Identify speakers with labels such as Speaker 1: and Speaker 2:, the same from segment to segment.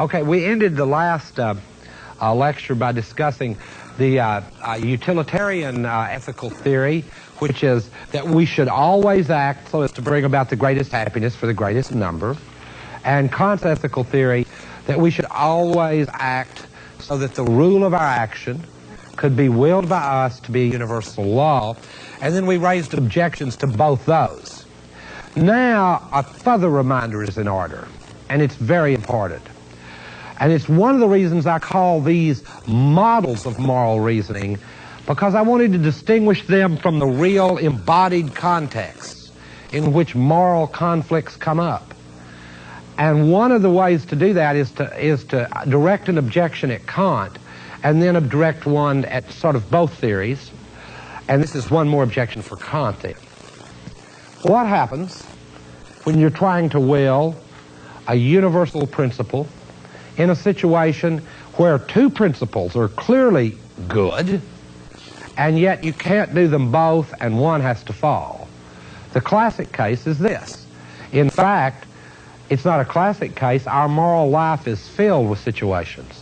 Speaker 1: Okay, we ended the last lecture by discussing the utilitarian ethical theory, which is that we should always act so as to bring about the greatest happiness for the greatest number, and Kant's ethical theory that we should always act so that the rule of our action could be willed by us to be a universal law, and then we raised objections to both those. Now, a further reminder is in order, and it's very important. And it's one of the reasons I call these models of moral reasoning, because I wanted to distinguish them from the real embodied contexts in which moral conflicts come up. And one of the ways to do that is to direct an objection at Kant and then direct one at sort of both theories. And this is one more objection for Kant then. What happens when you're trying to will a universal principle in a situation where two principles are clearly good, and yet you can't do them both and one has to fall? The classic case is this. In fact, it's not a classic case. Our moral life is filled with situations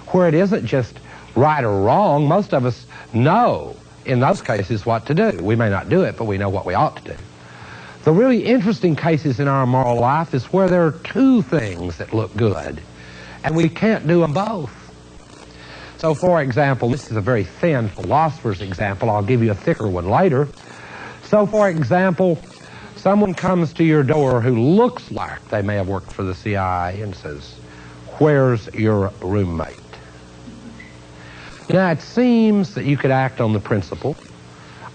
Speaker 1: where it isn't just right or wrong. Most of us know in those cases what to do. We may not do it, but we know what we ought to do. The really interesting cases in our moral life is where there are two things that look good, and we can't do them both. So, for example, this is a very thin philosopher's example. I'll give you a thicker one later. So, for example, someone comes to your door who looks like they may have worked for the CIA and says, "Where's your roommate?" Now, it seems that you could act on the principle,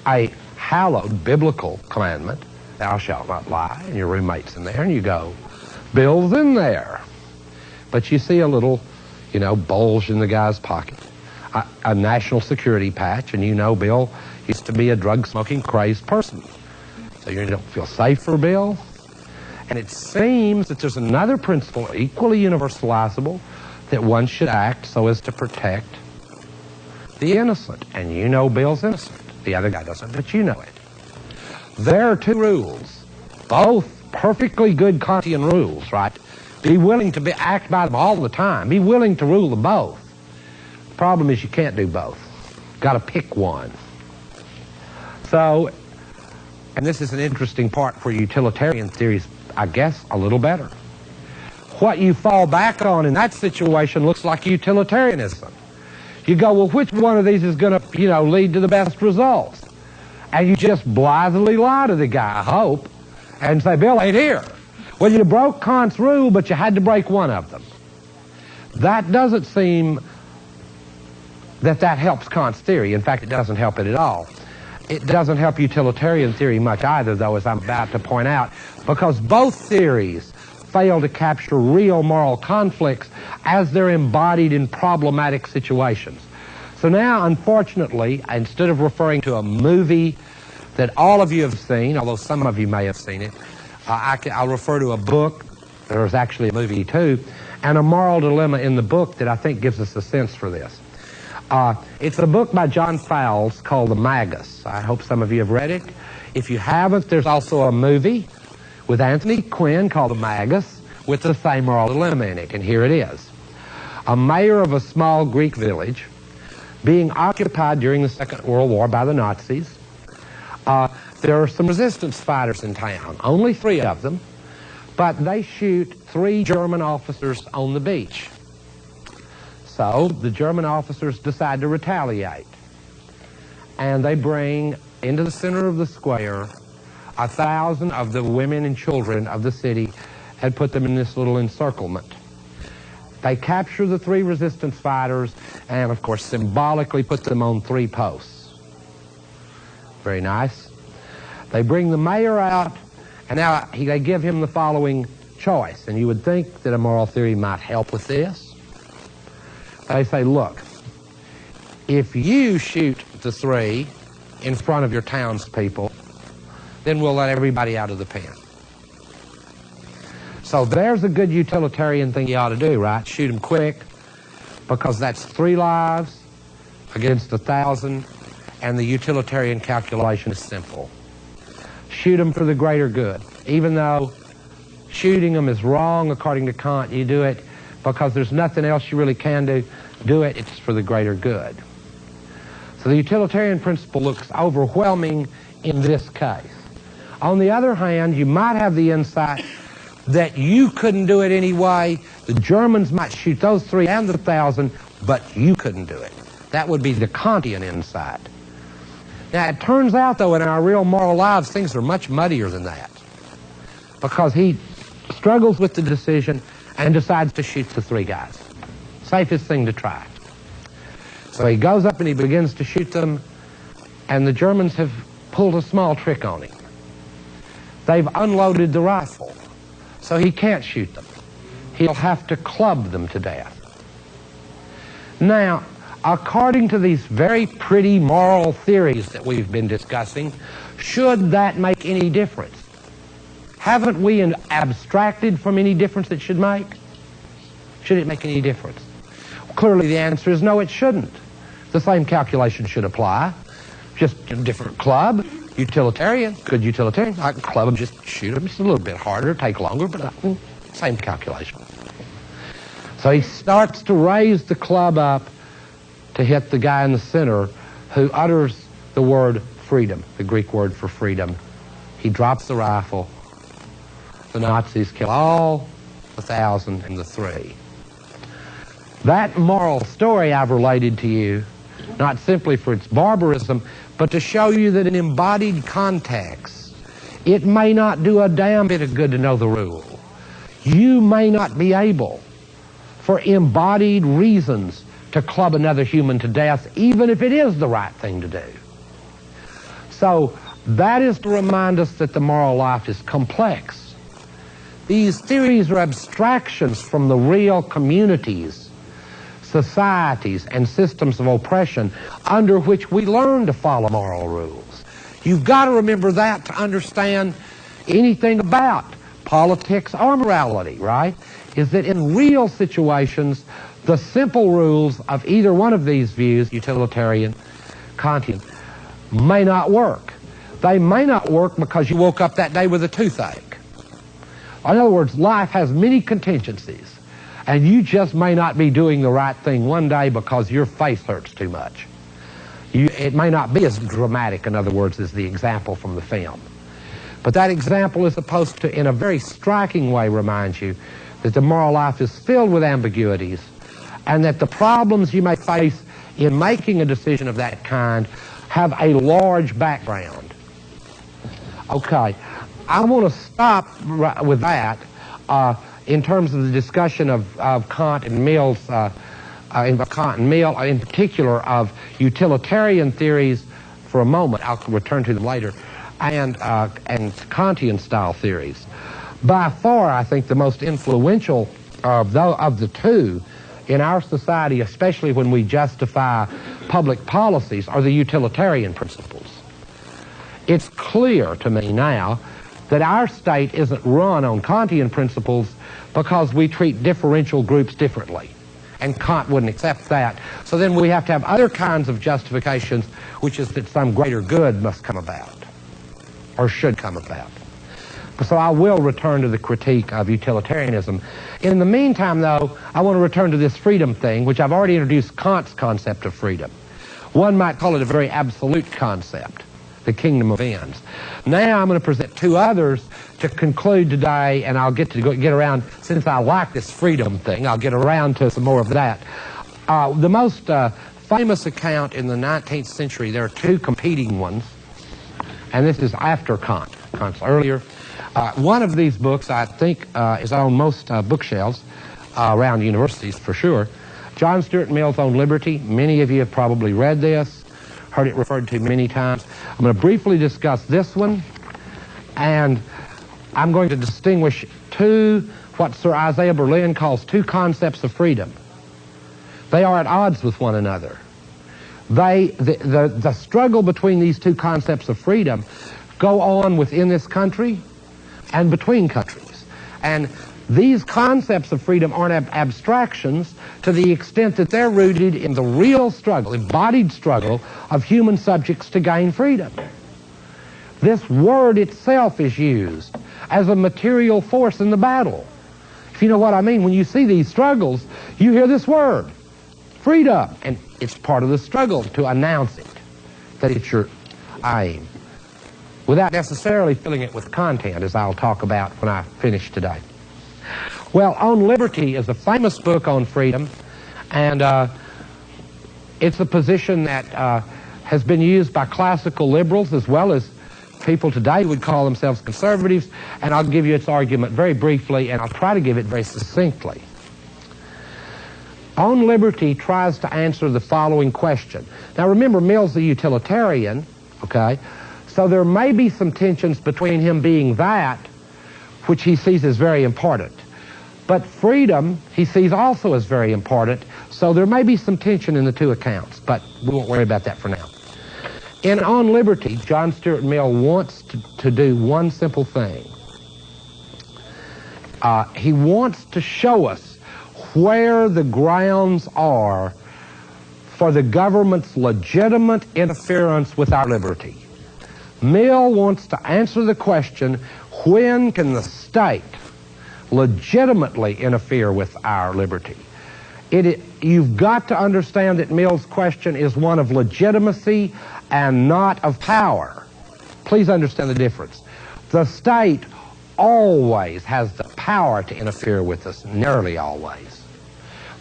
Speaker 1: a hallowed biblical commandment, "Thou shalt not lie," and your roommate's in there, and you go, "Bill's in there." But you see a little, bulge in the guy's pocket, a national security patch, and you know Bill used to be a drug-smoking, crazed person. So you don't feel safe for Bill. And it seems that there's another principle, equally universalizable, that one should act so as to protect the innocent. And you know Bill's innocent. The other guy doesn't, but you know it. There are two rules, both perfectly good Kantian rules, right? Be willing to act by them all the time. Be willing to rule them both. The problem is you can't do both. Got to pick one. So, and this is an interesting part where utilitarian theory is, I guess, a little better. What you fall back on in that situation looks like utilitarianism. You go, well, which one of these is going to, lead to the best results? And you just blithely lie to the guy, I hope, and say, "Bill ain't here." Well, you broke Kant's rule, but you had to break one of them. That doesn't seem that helps Kant's theory. In fact, it doesn't help it at all. It doesn't help utilitarian theory much either, though, as I'm about to point out, because both theories fail to capture real moral conflicts as they're embodied in problematic situations. So now, unfortunately, instead of referring to a movie that all of you have seen, although some of you may have seen it, I'll refer to a book. There's actually a movie too, and a moral dilemma in the book that I think gives us a sense for this. It's a book by John Fowles called The Magus. I hope some of you have read it. If you haven't, there's also a movie with Anthony Quinn called The Magus with the same moral dilemma in it, and here it is. A mayor of a small Greek village being occupied during the Second World War by the Nazis. There are some resistance fighters in town, only 3 of them, but they shoot 3 German officers on the beach. So the German officers decide to retaliate, and they bring into the center of the square 1,000 of the women and children of the city and put them in this little encirclement. They capture the 3 resistance fighters and, of course, symbolically put them on 3 posts. Very nice. They bring the mayor out, and now they give him the following choice, and you would think that a moral theory might help with this. They say, "Look, if you shoot the 3 in front of your townspeople, then we'll let everybody out of the pen." So there's a good utilitarian thing you ought to do, right? Shoot them quick, because that's 3 lives against 1,000, and the utilitarian calculation is simple. Shoot them for the greater good. Even though shooting them is wrong according to Kant, you do it because there's nothing else you really can do it. It's for the greater good. So the utilitarian principle looks overwhelming in this case. On the other hand, you might have the insight that you couldn't do it anyway. The Germans might shoot those 3 and the 1,000, but you couldn't do it. That would be the Kantian insight. Now, it turns out, though, in our real moral lives, things are much muddier than that, because he struggles with the decision and decides to shoot the 3 guys. Safest thing to try. So he goes up and he begins to shoot them, and the Germans have pulled a small trick on him. They've unloaded the rifle, so he can't shoot them. He'll have to club them to death. Now, according to these very pretty moral theories that we've been discussing, should that make any difference? Haven't we abstracted from any difference it should make? Should it make any difference? Clearly the answer is no, it shouldn't. The same calculation should apply. Just a different club. Utilitarian, good utilitarian. I can club them, just shoot them. It's a little bit harder, take longer, but same calculation. So he starts to raise the club up to hit the guy in the center who utters the word freedom, the Greek word for freedom. He drops the rifle. The Nazis kill all the 1,000 and the 3. That moral story I've related to you, not simply for its barbarism, but to show you that in embodied context, it may not do a damn bit of good to know the rule. You may not be able, for embodied reasons, to club another human to death, even if it is the right thing to do. So that is to remind us that the moral life is complex. These theories are abstractions from the real communities, societies, and systems of oppression under which we learn to follow moral rules. You've got to remember that to understand anything about politics or morality, right? Is that in real situations, the simple rules of either one of these views, utilitarian, Kantian, may not work. They may not work because you woke up that day with a toothache. In other words, life has many contingencies. And you just may not be doing the right thing one day because your face hurts too much. It may not be as dramatic, in other words, as the example from the film. But that example is supposed to, in a very striking way, remind you that the moral life is filled with ambiguities, and that the problems you may face in making a decision of that kind have a large background. Okay, I want to stop with that. In terms of the discussion of Kant and Mill's, Kant and Mill, in particular of utilitarian theories for a moment, I'll return to them later, and Kantian style theories. By far, I think the most influential of the two in our society, especially when we justify public policies, are the utilitarian principles. It's clear to me now that our state isn't run on Kantian principles because we treat differential groups differently. And Kant wouldn't accept that. So then we have to have other kinds of justifications, which is that some greater good must come about, or should come about. So I will return to the critique of utilitarianism. In the meantime, though, I want to return to this freedom thing, which I've already introduced Kant's concept of freedom. One might call it a very absolute concept, the kingdom of ends. Now I'm going to present 2 others to conclude today, and I'll get around, since I like this freedom thing, I'll get around to some more of that. The most famous account in the 19th century, there are 2 competing ones, and this is after Kant. Kant's earlier. One of these books, I think, is on most bookshelves around universities for sure. John Stuart Mill's On Liberty. Many of you have probably read this, heard it referred to many times. I'm going to briefly discuss this one, and I'm going to distinguish 2, what Sir Isaiah Berlin calls 2 concepts of freedom. They are at odds with one another. The struggle between these 2 concepts of freedom go on within this country and between countries. And these concepts of freedom aren't abstractions to the extent that they're rooted in the real struggle, embodied struggle of human subjects to gain freedom. This word itself is used as a material force in the battle. If you know what I mean, when you see these struggles, you hear this word, freedom, and it's part of the struggle to announce it, that it's your aim, without necessarily filling it with content, as I'll talk about when I finish today. Well, On Liberty is a famous book on freedom, and it's a position that has been used by classical liberals as well as people today would call themselves conservatives, and I'll give you its argument very briefly, and I'll try to give it very succinctly. On Liberty tries to answer the following question. Now remember, Mill's a utilitarian, okay? So there may be some tensions between him being that, which he sees as very important. But freedom, he sees also as very important, so there may be some tension in the two accounts, but we won't worry about that for now. In On Liberty, John Stuart Mill wants to do one simple thing. He wants to show us where the grounds are for the government's legitimate interference with our liberty. Mill wants to answer the question, when can the state legitimately interfere with our liberty? You've got to understand that Mill's question is one of legitimacy and not of power. Please understand the difference. The state always has the power to interfere with us, nearly always.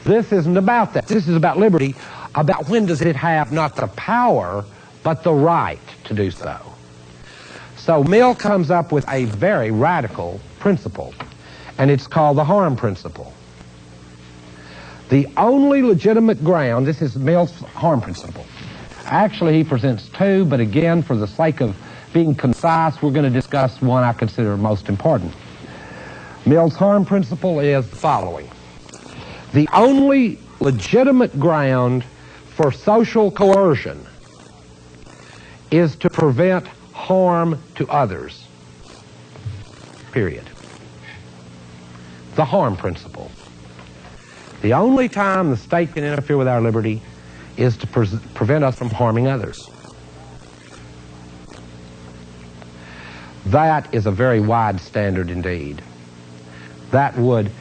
Speaker 1: This isn't about that. This is about liberty, about when does it have not the power, but the right to do so. So Mill comes up with a very radical principle, and it's called the harm principle. The only legitimate ground, this is Mill's harm principle. Actually, he presents two, but again, for the sake of being concise, we're going to discuss one I consider most important. Mill's harm principle is the following. The only legitimate ground for social coercion is to prevent harm to others. Period. The harm principle. The only time the state can interfere with our liberty is to prevent us from harming others. That is a very wide standard indeed. That would,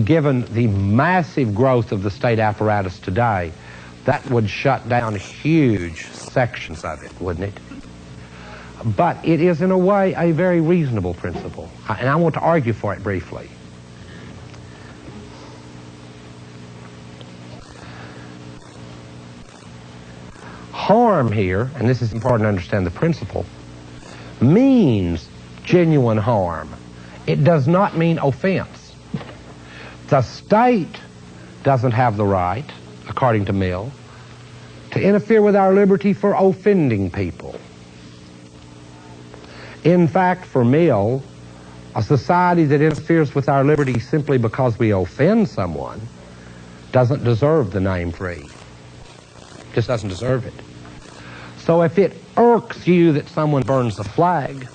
Speaker 1: given the massive growth of the state apparatus today, that would shut down huge sections of it, wouldn't it? But it is in a way a very reasonable principle, and I want to argue for it briefly. Harm here, and this is important to understand the principle, means genuine harm. It does not mean offense. The state doesn't have the right, according to Mill, to interfere with our liberty for offending people. In fact, for Mill, a society that interferes with our liberty simply because we offend someone doesn't deserve the name free. Just doesn't deserve it. So if it irks you that someone burns a flag,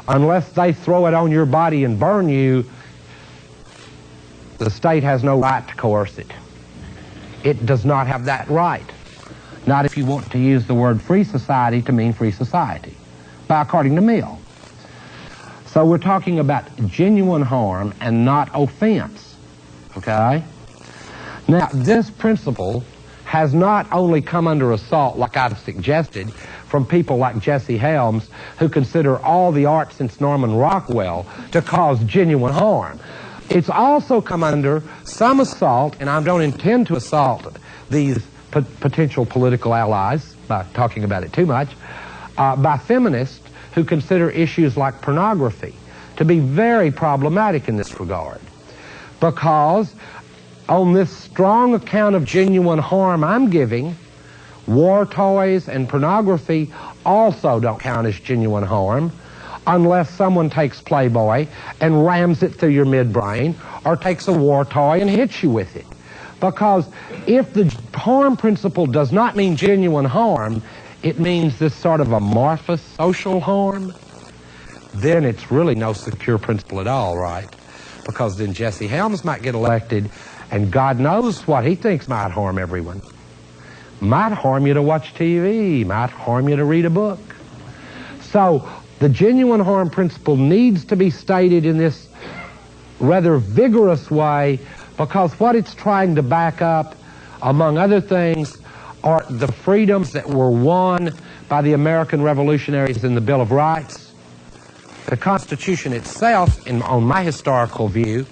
Speaker 1: unless they throw it on your body and burn you, the state has no right to coerce it. It does not have that right. Not if you want to use the word free society to mean free society, according to Mill. So we're talking about genuine harm and not offense, okay? Now, this principle has not only come under assault, like I've suggested, from people like Jesse Helms, who consider all the art since Norman Rockwell to cause genuine harm. It's also come under some assault, and I don't intend to assault these potential political allies by talking about it too much, by feminists who consider issues like pornography to be very problematic in this regard. Because on this strong account of genuine harm I'm giving, war toys and pornography also don't count as genuine harm unless someone takes Playboy and rams it through your midbrain or takes a war toy and hits you with it. Because if the harm principle does not mean genuine harm, it means this sort of amorphous social harm, then it's really no secure principle at all, right? Because then Jesse Helms might get elected, and God knows what he thinks might harm everyone. Might harm you to watch TV, might harm you to read a book. So the genuine harm principle needs to be stated in this rather vigorous way, because what it's trying to back up, among other things, are the freedoms that were won by the American revolutionaries in the Bill of Rights. The Constitution itself, on my historical view,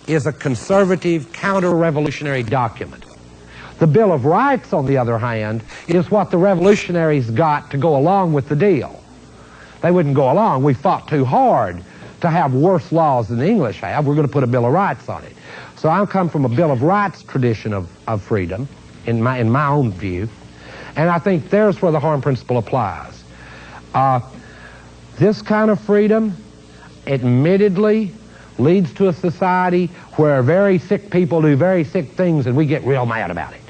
Speaker 1: is a conservative, counter-revolutionary document. The Bill of Rights, on the other hand, is what the revolutionaries got to go along with the deal. They wouldn't go along. We fought too hard to have worse laws than the English have. We're going to put a Bill of Rights on it. So I come from a Bill of Rights tradition of freedom, in my own view, and I think there's where the harm principle applies. This kind of freedom, admittedly, leads to a society where very sick people do very sick things and we get real mad about it.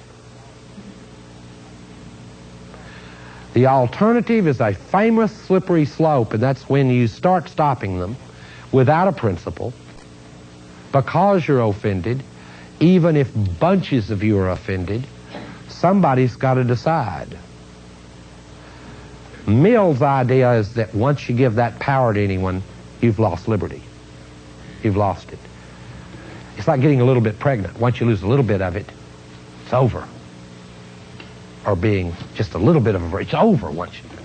Speaker 1: The alternative is a famous slippery slope, and that's when you start stopping them without a principle, because you're offended. Even if bunches of you are offended, somebody's got to decide. Mill's idea is that once you give that power to anyone, you've lost liberty. You've lost it. It's like getting a little bit pregnant. Once you lose a little bit of it, it's over. Or being just a little bit of a, it's over once you do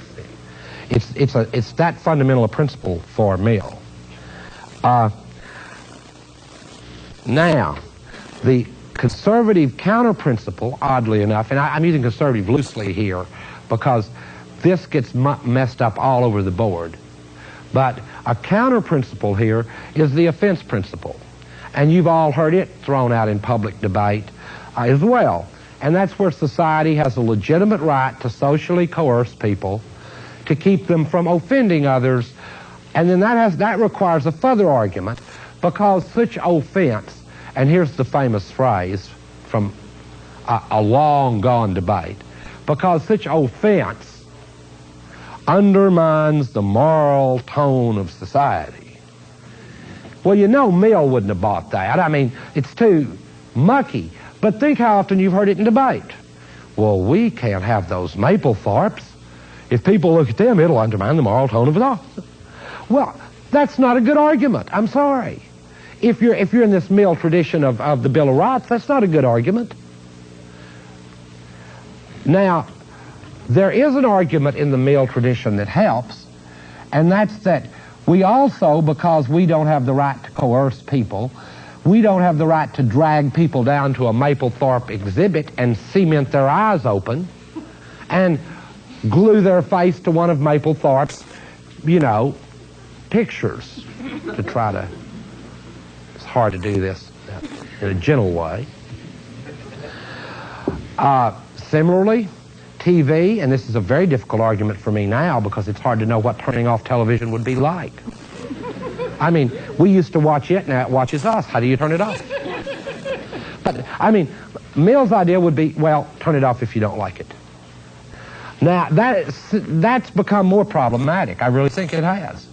Speaker 1: it. It's that fundamental a principle for Mill. Now, the conservative counter principle, oddly enough, and I'm using conservative loosely here because this gets messed up all over the board, but a counter principle here is the offense principle. And you've all heard it thrown out in public debate as well. And that's where society has a legitimate right to socially coerce people to keep them from offending others. And then that requires a further argument, because such offense, and here's the famous phrase from a long gone debate, because such offense undermines the moral tone of society. Well, you know Mill wouldn't have bought that. I mean, it's too mucky. But think how often you've heard it in debate. Well, we can't have those Mapplethorpes. If people look at them, it'll undermine the moral tone of it all. Well, that's not a good argument. I'm sorry. If you're in this Mill tradition of the Bill of Rights, that's not a good argument. Now, there is an argument in the Mill tradition that helps, and that's that we also, because we don't have the right to coerce people, we don't have the right to drag people down to a Mapplethorpe exhibit and cement their eyes open and glue their face to one of Mapplethorpe's, pictures to try to... It's hard to do this in a gentle way. Similarly, TV, and this is a very difficult argument for me now because it's hard to know what turning off television would be like. I mean, we used to watch it, now it watches us. How do you turn it off? But, I mean, Mill's idea would be, well, turn it off if you don't like it. Now, that's become more problematic. I really think it has.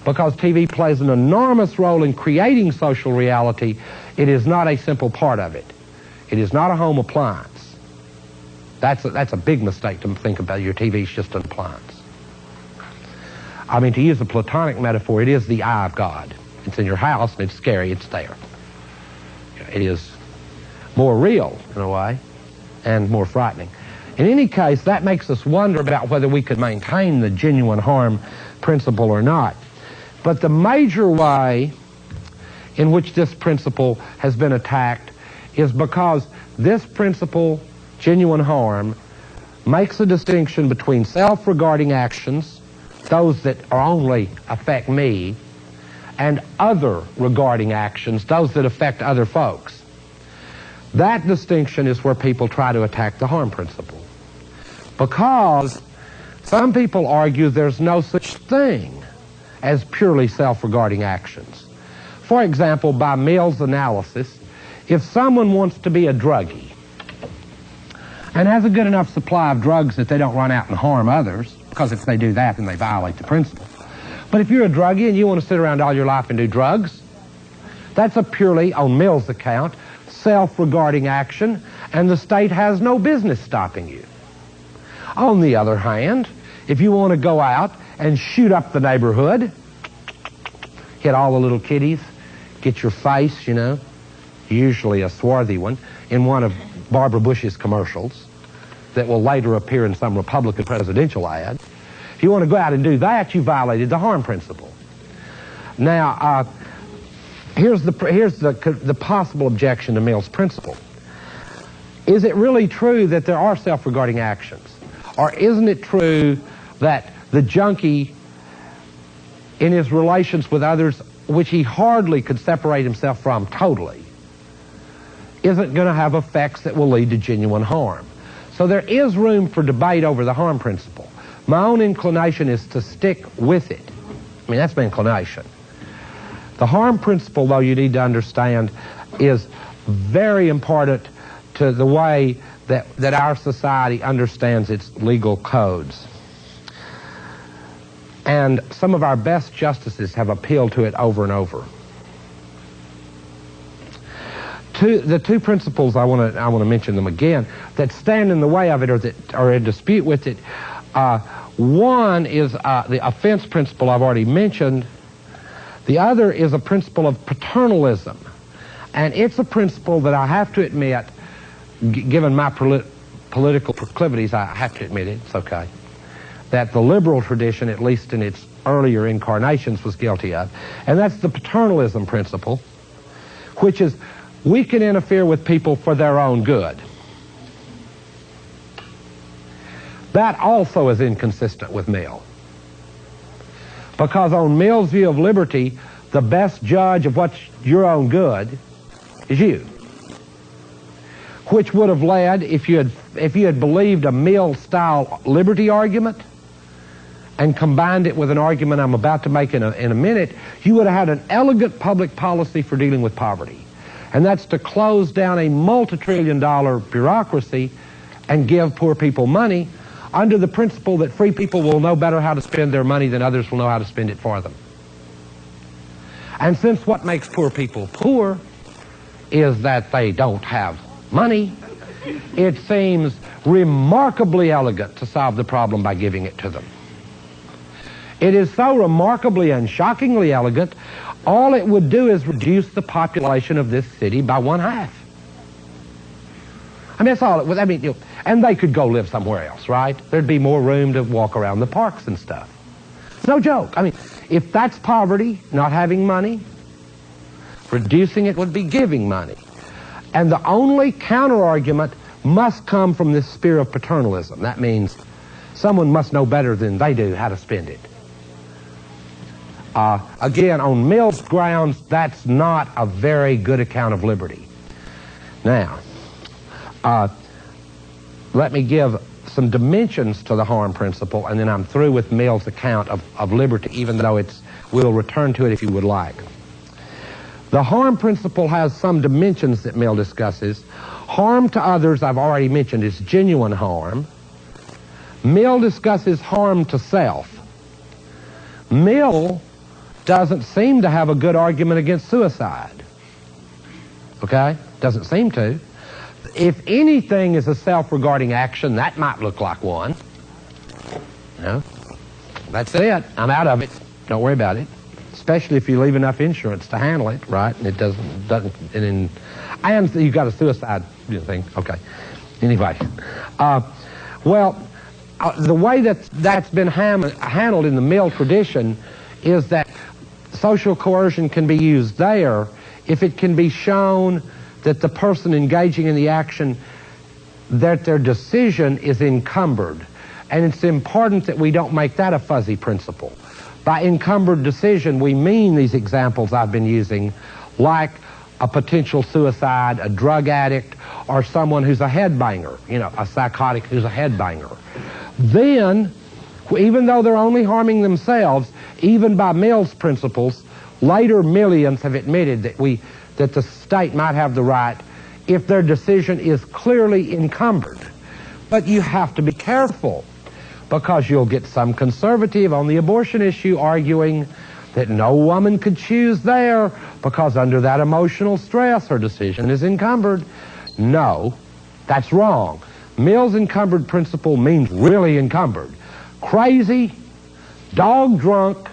Speaker 1: Because TV plays an enormous role in creating social reality, it is not a simple part of it. It is not a home appliance. That's a big mistake to think about. Your TV's just an appliance. I mean, to use a Platonic metaphor, it is the eye of God. It's in your house, and it's scary. It's there. It is more real, in a way, and more frightening. In any case, that makes us wonder about whether we could maintain the genuine harm principle or not. But the major way in which this principle has been attacked is because this principle, genuine harm, makes a distinction between self-regarding actions, those that only affect me, and other regarding actions, those that affect other folks. That distinction is where people try to attack the harm principle. Because some people argue there's no such thing as purely self-regarding actions. For example, by Mill's analysis, if someone wants to be a druggie and has a good enough supply of drugs that they don't run out and harm others, because if they do that, then they violate the principle. But if you're a druggie and you want to sit around all your life and do drugs, that's a purely, on Mill's account, self-regarding action, and the state has no business stopping you. On the other hand, if you want to go out and shoot up the neighborhood, hit all the little kiddies, get your face, you know, usually a swarthy one, in one of Barbara Bush's commercials that will later appear in some Republican presidential ad. If you want to go out and do that, you violated the harm principle. Now, here's the possible objection to Mill's principle. Is it really true that there are self-regarding actions? Or isn't it true that the junkie, in his relations with others, which he hardly could separate himself from totally, isn't going to have effects that will lead to genuine harm? So there is room for debate over the harm principle. My own inclination is to stick with it. I mean, that's my inclination. The harm principle, though, you need to understand, is very important to the way that our society understands its legal codes. And some of our best justices have appealed to it over and over. The two principles, I want to mention them again, that stand in the way of it or that are in dispute with it. One is the offense principle I've already mentioned. The other is a principle of paternalism. And it's a principle that I have to admit, given my political proclivities, I have to admit it, it's okay, that the liberal tradition, at least in its earlier incarnations, was guilty of. And that's the paternalism principle, which is we can interfere with people for their own good. That also is inconsistent with Mill. Because on Mill's view of liberty, the best judge of what's your own good is you. Which would have led, if you had believed a Mill-style liberty argument and combined it with an argument I'm about to make in a minute, you would have had an elegant public policy for dealing with poverty. And that's to close down a multi-trillion-dollar bureaucracy and give poor people money under the principle that free people will know better how to spend their money than others will know how to spend it for them. And since what makes poor people poor is that they don't have money, it seems remarkably elegant to solve the problem by giving it to them. It is so remarkably and shockingly elegant, all it would do is reduce the population of this city by 1/2. I mean, that's all it would. I mean, and they could go live somewhere else, right? There'd be more room to walk around the parks and stuff. No joke. I mean, if that's poverty, not having money, reducing it would be giving money. And the only counter-argument must come from this sphere of paternalism. That means someone must know better than they do how to spend it. Again, on Mill's grounds, that's not a very good account of liberty. Now, let me give some dimensions to the harm principle, and then I'm through with Mill's account of liberty, even though we'll return to it if you would like. The harm principle has some dimensions that Mill discusses. Harm to others, I've already mentioned, is genuine harm. Mill discusses harm to self. Mill doesn't seem to have a good argument against suicide. Okay? Doesn't seem to. If anything is a self-regarding action, that might look like one. No? That's it. I'm out of it. Don't worry about it. Especially if you leave enough insurance to handle it, right? And it doesn't, and you've got a suicide thing. Okay. Anyway. The way that's been handled in the Mill tradition is that social coercion can be used there if it can be shown that the person engaging in the action, that their decision is encumbered. And it's important that we don't make that a fuzzy principle. By encumbered decision, we mean these examples I've been using, like a potential suicide, a drug addict, or someone who's a headbanger, a psychotic who's a headbanger. Then, even though they're only harming themselves, even by Mill's principles, later Millians have admitted that the state might have the right if their decision is clearly encumbered. But you have to be careful, because you'll get some conservative on the abortion issue arguing that no woman could choose there because under that emotional stress her decision is encumbered. No, that's wrong. Mill's encumbered principle means really encumbered. Crazy, dog drunk,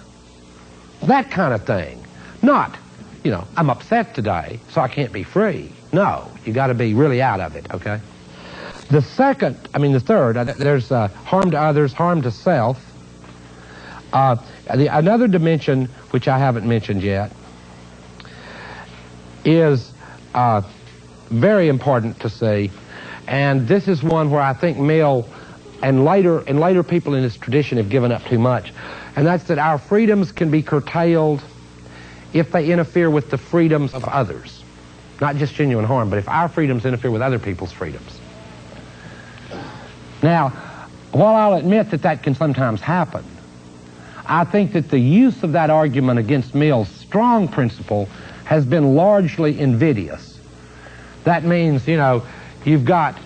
Speaker 1: that kind of thing. Not you know, I'm upset today, so I can't be free. No, you got to be really out of it, okay? The third, there's harm to others, harm to self. Another dimension, which I haven't mentioned yet, is very important to see, and this is one where I think Mill and later people in this tradition have given up too much, and that's that our freedoms can be curtailed if they interfere with the freedoms of others. Not just genuine harm, but if our freedoms interfere with other people's freedoms. Now, while I'll admit that that can sometimes happen, I think that the use of that argument against Mill's strong principle has been largely invidious. That means, you know, you've got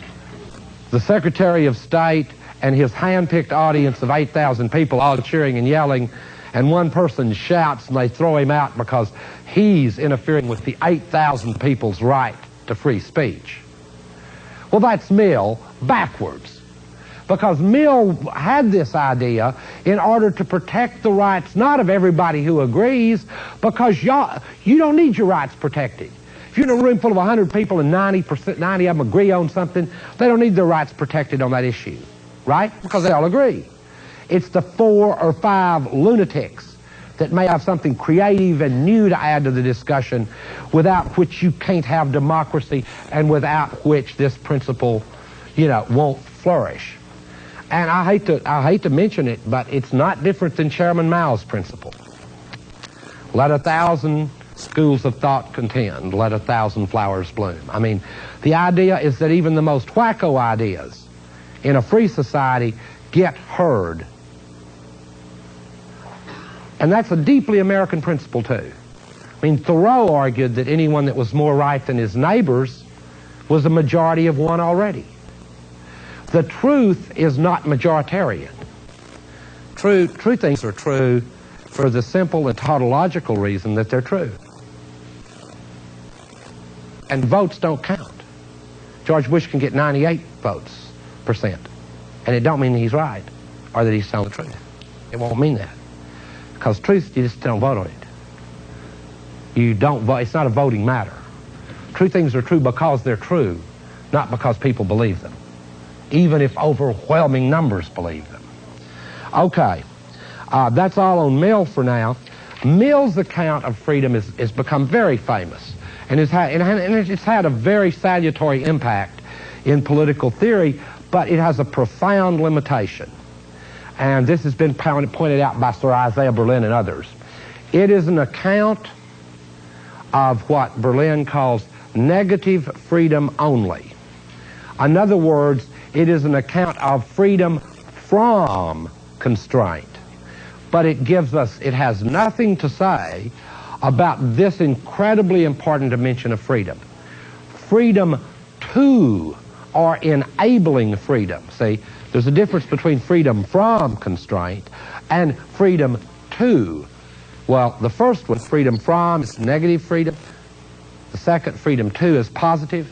Speaker 1: the Secretary of State and his hand-picked audience of 8,000 people all cheering and yelling, and one person shouts and they throw him out because he's interfering with the 8,000 people's right to free speech. Well, that's Mill backwards. Because Mill had this idea in order to protect the rights not of everybody who agrees, because you don't need your rights protected. If you're in a room full of 100 people and 90 of them agree on something, they don't need their rights protected on that issue, right? Because they all agree. It's the 4 or 5 lunatics that may have something creative and new to add to the discussion, without which you can't have democracy, and without which this principle, you know, won't flourish. And I hate to mention it, but it's not different than Chairman Mao's principle. Let 1,000 schools of thought contend, let 1,000 flowers bloom. I mean, the idea is that even the most wacko ideas in a free society get heard. And that's a deeply American principle, too. I mean, Thoreau argued that anyone that was more right than his neighbors was a majority of one already. The truth is not majoritarian. True things are true for the simple and tautological reason that they're true. And votes don't count. George Bush can get 98% votes, and it don't mean he's right or that he's telling the truth. It won't mean that. Because truth, you just don't vote on it. You don't vote. It's not a voting matter. True things are true because they're true, not because people believe them, even if overwhelming numbers believe them. Okay, that's all on Mill for now. Mill's account of freedom has become very famous, and it's had a very salutary impact in political theory, but it has a profound limitation. And this has been pointed out by Sir Isaiah Berlin and others. It is an account of what Berlin calls negative freedom only. In other words, it is an account of freedom from constraint. But it has nothing to say about this incredibly important dimension of freedom. Freedom to, or enabling freedom. See, there's a difference between freedom from constraint and freedom to. Well, the first one, freedom from, is negative freedom. The second, freedom to, is positive.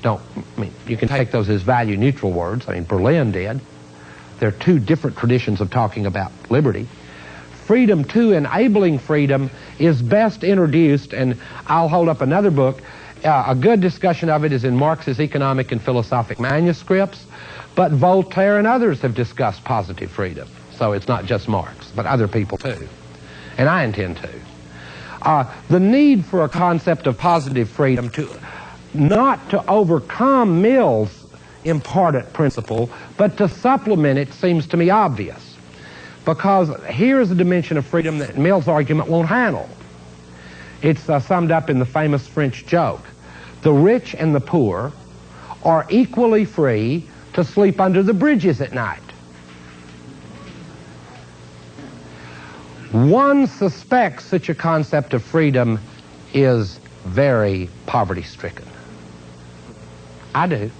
Speaker 1: You can take those as value-neutral words. I mean, Berlin did. There are two different traditions of talking about liberty. Freedom to, enabling freedom, is best introduced, and I'll hold up another book. A good discussion of it is in Marx's Economic and Philosophic Manuscripts, but Voltaire and others have discussed positive freedom. So it's not just Marx, but other people too. And I intend to. The need for a concept of positive freedom not to overcome Mill's important principle, but to supplement it, seems to me obvious. Because here is a dimension of freedom that Mill's argument won't handle. It's summed up in the famous French joke. The rich and the poor are equally free to sleep under the bridges at night. One suspects such a concept of freedom is very poverty-stricken. I do.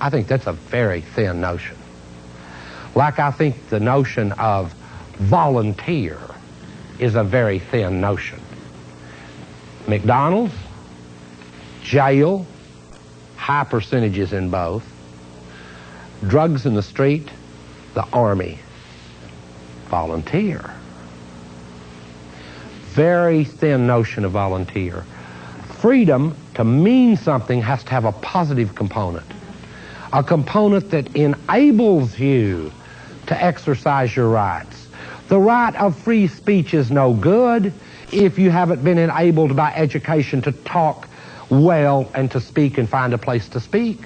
Speaker 1: I think that's a very thin notion. Like I think the notion of volunteer is a very thin notion. McDonald's, jail, high percentages in both. Drugs in the street, the army. Volunteer. very thin notion of volunteer. Freedom, to mean something, has to have a positive component. A component that enables you to exercise your rights. The right of free speech is no good if you haven't been enabled by education to talk well and to speak and find a place to speak.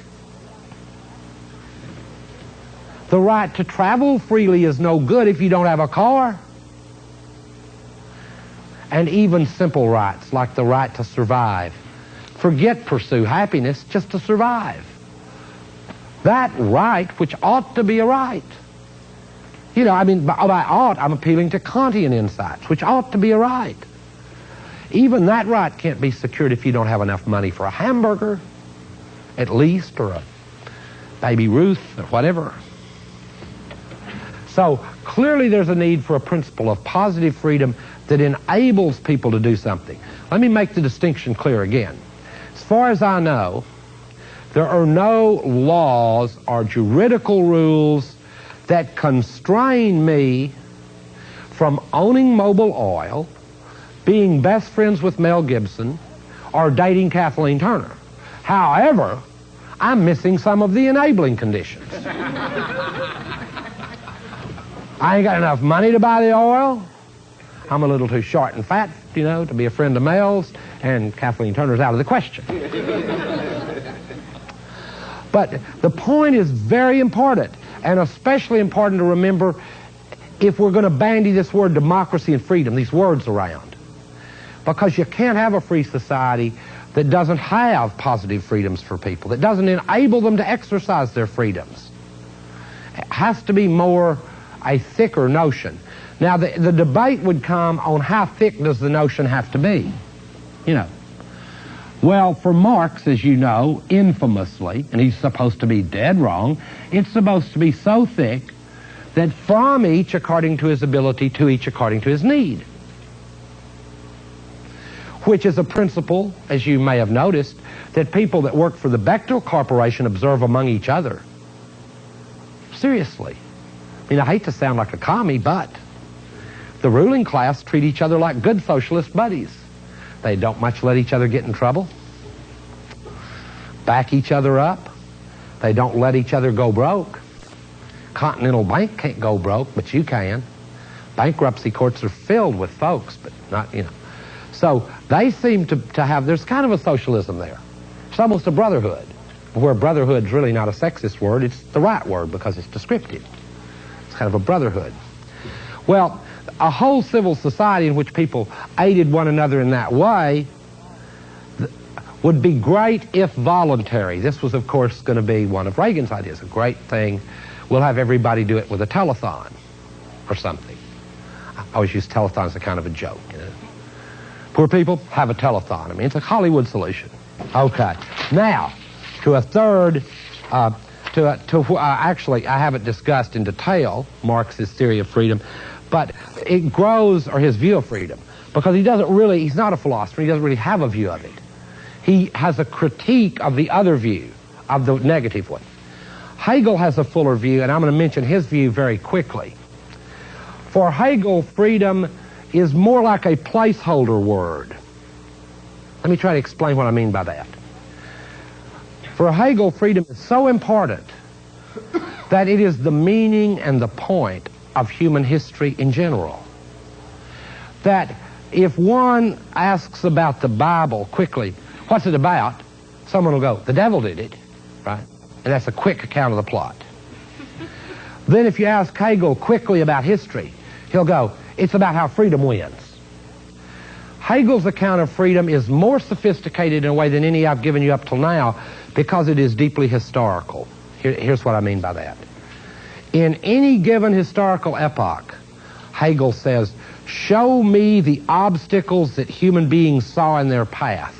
Speaker 1: The right to travel freely is no good if you don't have a car. And even simple rights, like the right to survive. Forget pursue happiness, just to survive. That right, which ought to be a right. You know, I mean, by ought, I'm appealing to Kantian insights, which ought to be a right. Even that right can't be secured if you don't have enough money for a hamburger, at least, or a Baby Ruth, or whatever. So clearly there's a need for a principle of positive freedom that enables people to do something. Let me make the distinction clear again. As far as I know, there are no laws or juridical rules that constrain me from owning Mobil Oil, being best friends with Mel Gibson, or dating Kathleen Turner. However, I'm missing some of the enabling conditions. I ain't got enough money to buy the oil. I'm a little too short and fat, you know, to be a friend of Mel's, and Kathleen Turner's out of the question. But the point is very important, and especially important to remember if we're going to bandy this word democracy and freedom, these words around. Because you can't have a free society that doesn't have positive freedoms for people, that doesn't enable them to exercise their freedoms. It has to be more a thicker notion. Now, the debate would come on how thick does the notion have to be, you know. Well, for Marx, as you know, infamously, and he's supposed to be dead wrong, it's supposed to be so thick that from each according to his ability, to each according to his need. Which is a principle, as you may have noticed, that people that work for the Bechtel Corporation observe among each other. Seriously. I mean, I hate to sound like a commie, but the ruling class treat each other like good socialist buddies. They don't much let each other get in trouble, back each other up. They don't let each other go broke. Continental Bank can't go broke, but you can. Bankruptcy courts are filled with folks, but not, you know. So they seem to have, there's kind of a socialism there. It's almost a brotherhood, where brotherhood's really not a sexist word, it's the right word because it's descriptive. It's kind of a brotherhood. Well, a whole civil society in which people aided one another in that way would be great if voluntary. This was, of course, going to be one of Reagan's ideas, a great thing. We'll have everybody do it with a telethon or something. I always use telethon as a kind of a joke, you know. Poor people, have a telethon. I mean, it's a Hollywood solution. Okay. Now, to a third, actually, I haven't discussed in detail Marx's theory of freedom, but it grows, or his view of freedom, because he's not a philosopher, he doesn't really have a view of it. He has a critique of the other view, of the negative one. Hegel has a fuller view, and I'm going to mention his view very quickly. For Hegel, freedom is more like a placeholder word. Let me try to explain what I mean by that. For Hegel, freedom is so important that it is the meaning and the point of human history in general. That if one asks about the Bible quickly, what's it about? Someone will go, the devil did it, right? And that's a quick account of the plot. Then if you ask Hegel quickly about history, he'll go, it's about how freedom wins. Hegel's account of freedom is more sophisticated in a way than any I've given you up till now because it is deeply historical. Here's what I mean by that. In any given historical epoch, Hegel says, show me the obstacles that human beings saw in their path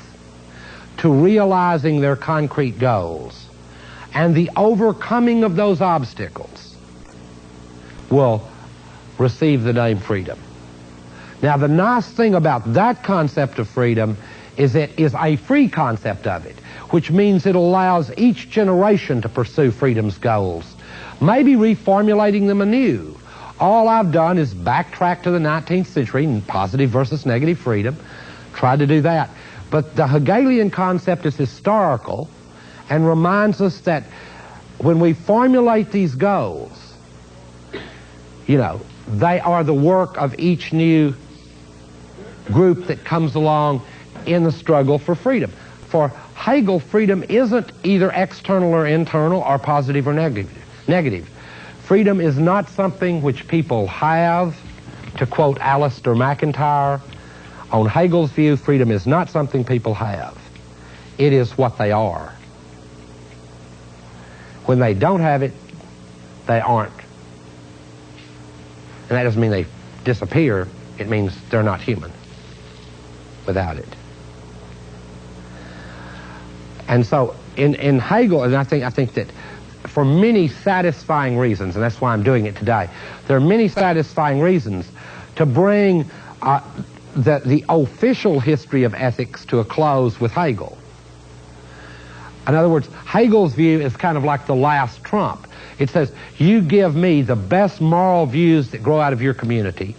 Speaker 1: to realizing their concrete goals, and the overcoming of those obstacles will receive the name freedom. Now, the nice thing about that concept of freedom is it is a free concept of it, which means it allows each generation to pursue freedom's goals, maybe reformulating them anew, All I've done is backtrack to the 19th century and positive versus negative freedom, tried to do that. But the Hegelian concept is historical and reminds us that when we formulate these goals, you know, they are the work of each new group that comes along in the struggle for freedom. For Hegel, freedom isn't either external or internal or positive or negative. Freedom is not something which people have, to quote Alistair McIntyre. On Hegel's view, freedom is not something people have. It is what they are. When they don't have it, they aren't. And that doesn't mean they disappear. It means they're not human without it. And so in Hegel, and I think that for many satisfying reasons, and that's why I'm doing it today, there are many satisfying reasons to bring the official history of ethics to a close with Hegel. In other words, Hegel's view is kind of like the last trump. It says, you give me the best moral views that grow out of your community,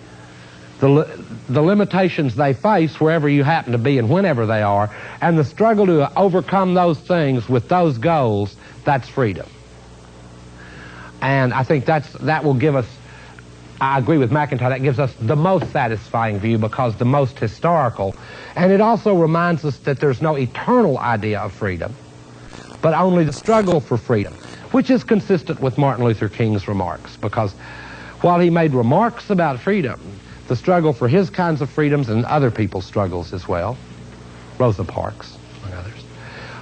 Speaker 1: the limitations they face wherever you happen to be and whenever they are, and the struggle to overcome those things with those goals, that's freedom. And I think that will give us, I agree with McIntyre, that gives us the most satisfying view because the most historical. And it also reminds us that there's no eternal idea of freedom, but only the struggle for freedom, which is consistent with Martin Luther King's remarks, because while he made remarks about freedom, the struggle for his kinds of freedoms and other people's struggles as well, Rosa Parks, among others,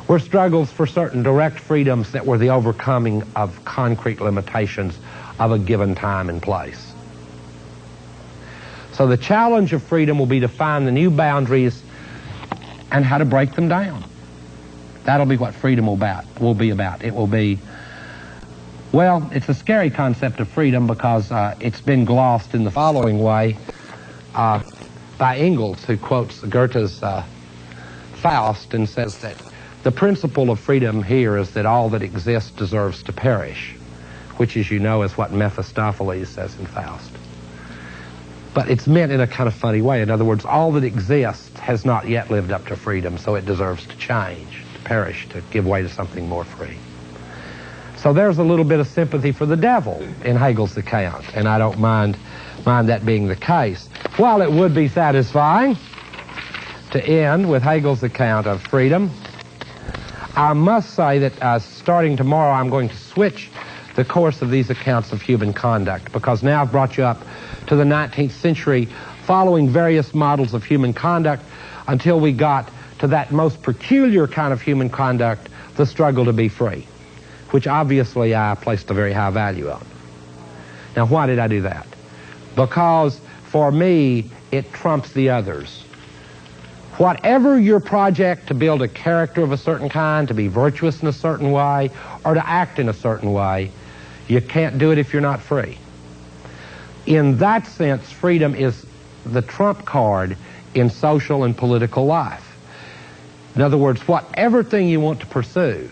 Speaker 1: were struggles for certain direct freedoms that were the overcoming of concrete limitations of a given time and place. So the challenge of freedom will be to find the new boundaries and how to break them down. That'll be what freedom will be about. It will be, well, it's a scary concept of freedom because it's been glossed in the following way by Engels, who quotes Goethe's Faust and says that the principle of freedom here is that all that exists deserves to perish, which, as you know, is what Mephistopheles says in Faust. But it's meant in a kind of funny way. In other words, all that exists has not yet lived up to freedom, so it deserves to change, to perish, to give way to something more free. So there's a little bit of sympathy for the devil in Hegel's account, and I don't mind that being the case. While it would be satisfying to end with Hegel's account of freedom, I must say that starting tomorrow I'm going to switch the course of these accounts of human conduct, because now I've brought you up to the 19th century following various models of human conduct until we got to that most peculiar kind of human conduct, the struggle to be free, which obviously I placed a very high value on. Now, why did I do that? Because for me, it trumps the others. Whatever your project to build a character of a certain kind, to be virtuous in a certain way, or to act in a certain way, you can't do it if you're not free. In that sense, freedom is the trump card in social and political life. In other words, whatever thing you want to pursue,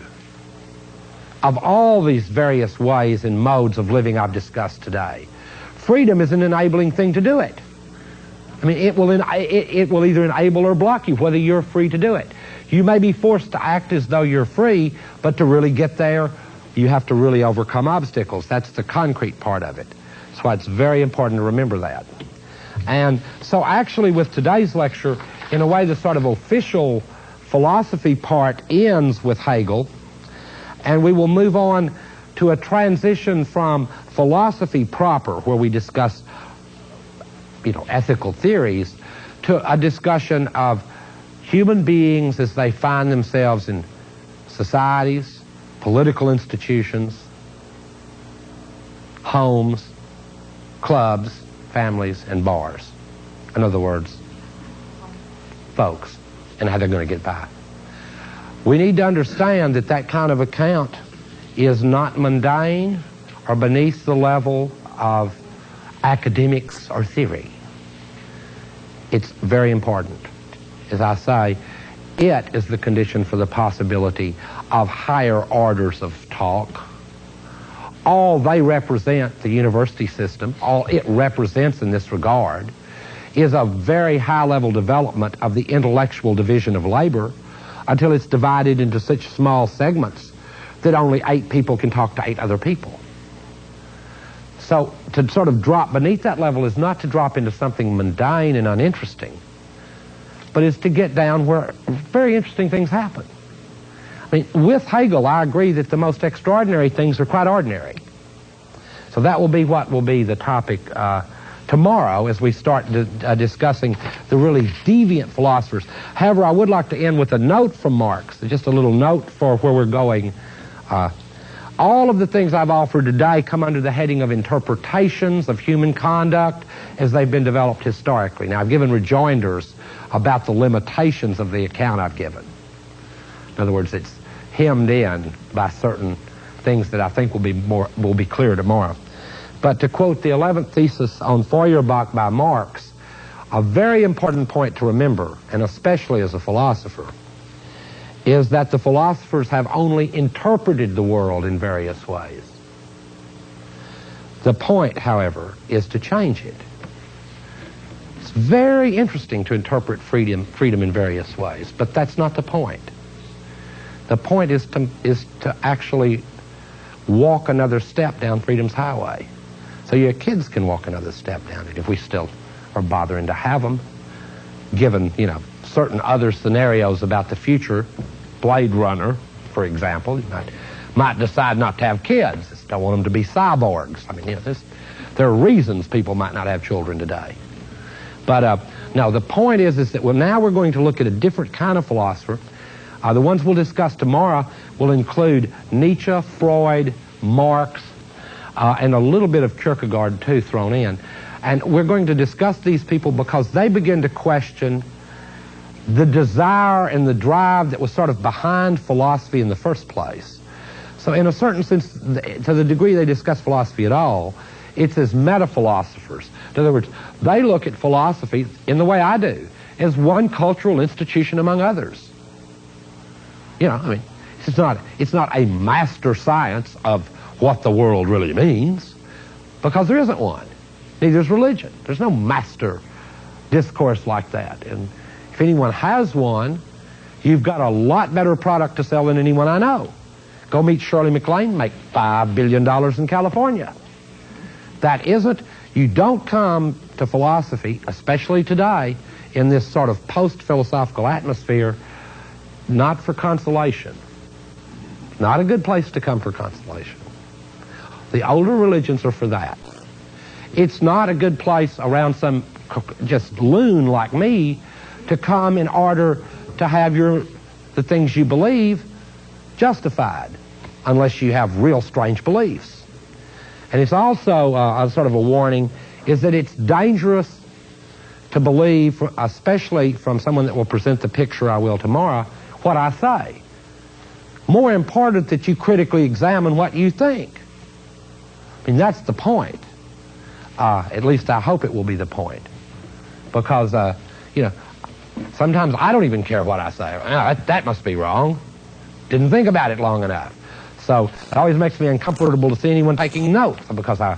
Speaker 1: of all these various ways and modes of living I've discussed today, freedom is an enabling thing to do it. I mean, it will either enable or block you, whether you're free to do it. You may be forced to act as though you're free, but to really get there, you have to really overcome obstacles. That's the concrete part of it. That's why it's very important to remember that. And so actually with today's lecture, in a way the sort of official philosophy part ends with Hegel, and we will move on to a transition from philosophy proper, where we discuss ethical theories, to a discussion of human beings as they find themselves in societies, political institutions, homes, clubs, families, and bars. In other words, folks, and how they're going to get by. We need to understand that that kind of account is not mundane or beneath the level of academics or theory. It's very important. As I say, it is the condition for the possibility of higher orders of talk, all they represent, the university system, all it represents in this regard, is a very high-level development of the intellectual division of labor until it's divided into such small segments that only 8 people can talk to 8 other people. So to sort of drop beneath that level is not to drop into something mundane and uninteresting, but is to get down where very interesting things happen. I mean, with Hegel, I agree that the most extraordinary things are quite ordinary. So that will be what will be the topic tomorrow as we start discussing the really deviant philosophers. However, I would like to end with a note from Marx, just a little note for where we're going. All of the things I've offered today come under the heading of interpretations of human conduct as they've been developed historically. Now, I've given rejoinders about the limitations of the account I've given. In other words, it's hemmed in by certain things that I think will be clear tomorrow. But to quote the 11th thesis on Feuerbach by Marx, a very important point to remember, and especially as a philosopher, is that the philosophers have only interpreted the world in various ways. The point, however, is to change it. It's very interesting to interpret freedom in various ways, but that's not the point. The point is to actually walk another step down freedom's highway. So your kids can walk another step down it if we still are bothering to have them, given, certain other scenarios about the future. Blade Runner, for example, you might decide not to have kids. Just don't want them to be cyborgs. I mean, there are reasons people might not have children today. But no, the point is that now we're going to look at a different kind of philosopher. The ones we'll discuss tomorrow will include Nietzsche, Freud, Marx, and a little bit of Kierkegaard, too, thrown in. And we're going to discuss these people because they begin to question the desire and the drive that was sort of behind philosophy in the first place. So in a certain sense, to the degree they discuss philosophy at all, it's as meta-philosophers. In other words, they look at philosophy in the way I do, as one cultural institution among others. It's not a master science of what the world really means, because there isn't one. Neither is religion. There's no master discourse like that. And if anyone has one, you've got a lot better product to sell than anyone I know. Go meet Shirley MacLaine, make $5 billion in California. You don't come to philosophy, especially today, in this sort of post-philosophical atmosphere, not for consolation. Not a good place to come for consolation. The older religions are for that. It's not a good place around some just loon like me to come in order to have the things you believe justified, unless you have real strange beliefs. And it's also a sort of a warning, is that it's dangerous to believe, especially from someone that will present the picture I will tomorrow, what I say. More important that you critically examine what you think. I mean, that's the point. At least I hope it will be the point. Because, sometimes I don't even care what I say. That must be wrong. Didn't think about it long enough. So it always makes me uncomfortable to see anyone taking notes, because I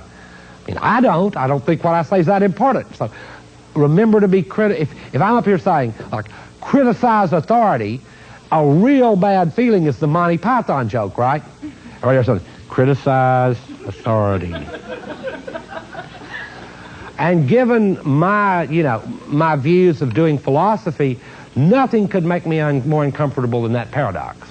Speaker 1: don't think what I say is that important. So remember to be critical. If I'm up here saying, criticize authority, a real bad feeling is the Monty Python joke, right? Or something, criticize authority. And given my views of doing philosophy, nothing could make me more uncomfortable than that paradox.